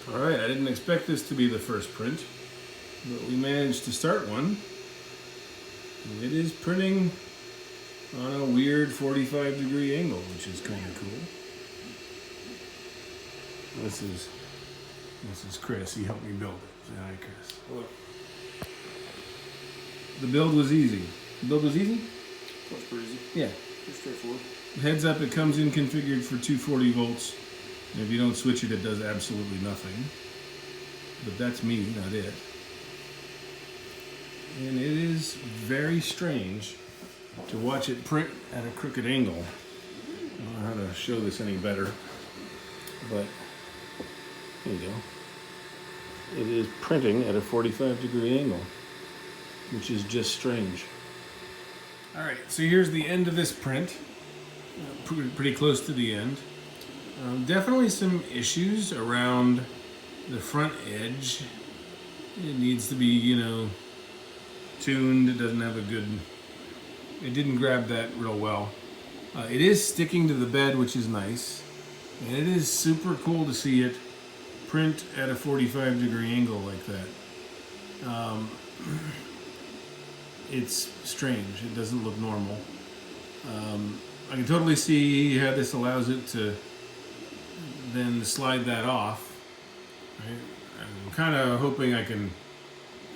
All right, I didn't expect this to be the first print, but we managed to start one. And it is printing on a weird 45-degree angle, which is kind of cool. This is Chris. He helped me build it. Say hi, Chris. Hello. The build was easy. The build was easy? That's pretty easy. Yeah. Pretty straightforward. Heads up, it comes in configured for 240 volts. And if you don't switch it, it does absolutely nothing. But that's me, not it. And it is very strange to watch it print at a crooked angle. I don't know how to show this any better, but there you go. It is printing at a 45-degree angle, which is just strange. All right, so here's the end of this print. Pretty close to the end. Definitely some issues around the front edge. It needs to be, tuned. It doesn't have a good, it didn't grab that real well. It is sticking to the bed, which is nice. And it is super cool to see it print at a 45-degree angle like that. It's strange. It doesn't look normal. I can totally see how this allows it to then slide that off. Right? I'm kind of hoping I can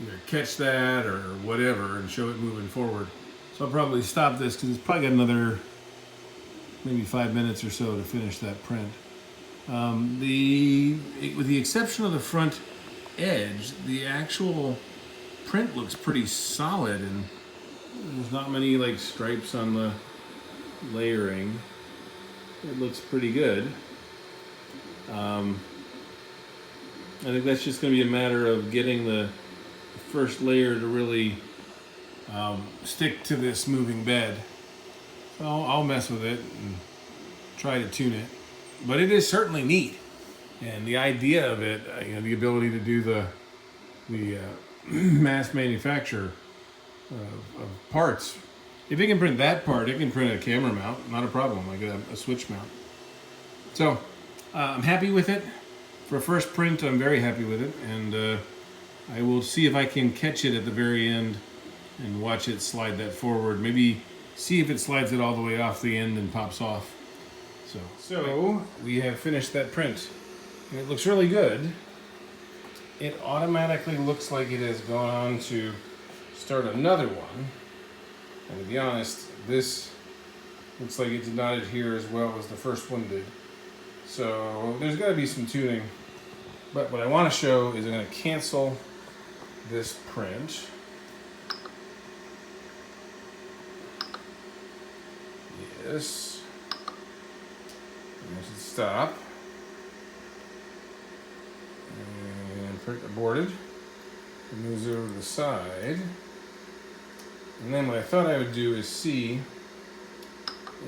either catch that or whatever and show it moving forward. So I'll probably stop this because it's probably got another maybe 5 minutes or so to finish that print. With the exception of the front edge, the actual print looks pretty solid, and there's not many like stripes on the layering. It looks pretty good. I think that's just going to be a matter of getting the first layer to really stick to this moving bed. So I'll mess with it and try to tune it. But it is certainly neat. And the idea of it, the ability to do the mass manufacture of parts. If it can print that part, it can print a camera mount, not a problem, like a switch mount. So I'm happy with it. For a first print, I'm very happy with it, and I will see if I can catch it at the very end and watch it slide that forward. Maybe see if it slides it all the way off the end and pops off. So we have finished that print. And it looks really good. It automatically looks like it has gone on to start another one. And to be honest, this looks like it did not adhere as well as the first one did. So there's got to be some tuning. But what I want to show is I'm going to cancel this print. Yes. And I should stop. And print aborted. It moves over to the side. And then what I thought I would do is see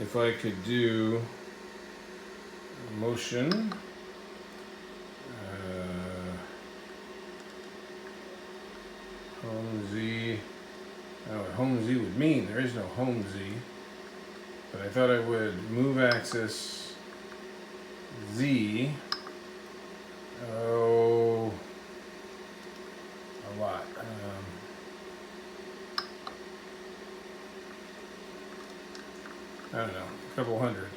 if I could do motion. Home Z. I don't know what home Z would mean. There is no home Z. But I thought I would move axis Z. Oh, a lot. I don't know, a couple hundred.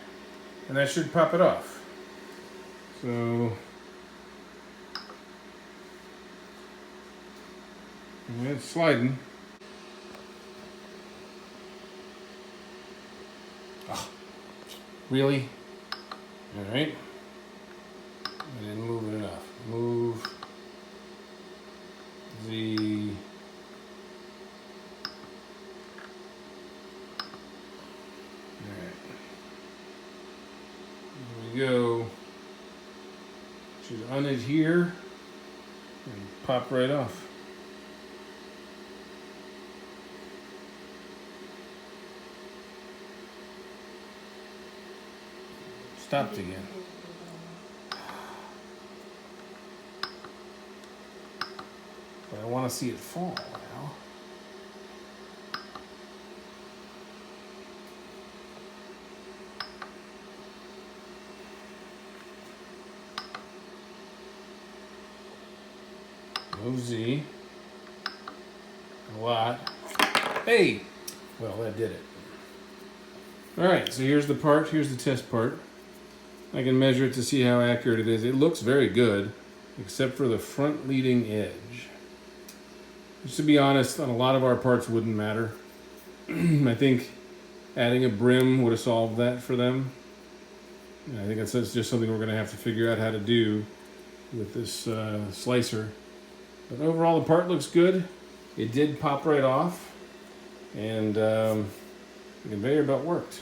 And that should pop it off. So, it's sliding. Oh, really? All right. I didn't move it enough. Move the go, should unadhere and pop right off. Stopped again. But I want to see it fall now. OZ. A lot. Hey! Well, that did it. Alright, so here's the part. Here's the test part. I can measure it to see how accurate it is. It looks very good, except for the front leading edge. Just to be honest, on a lot of our parts wouldn't matter. I think adding a brim would have solved that for them. And I think that's just something we're going to have to figure out how to do with this slicer. But overall, the part looks good. It did pop right off, and the conveyor belt worked.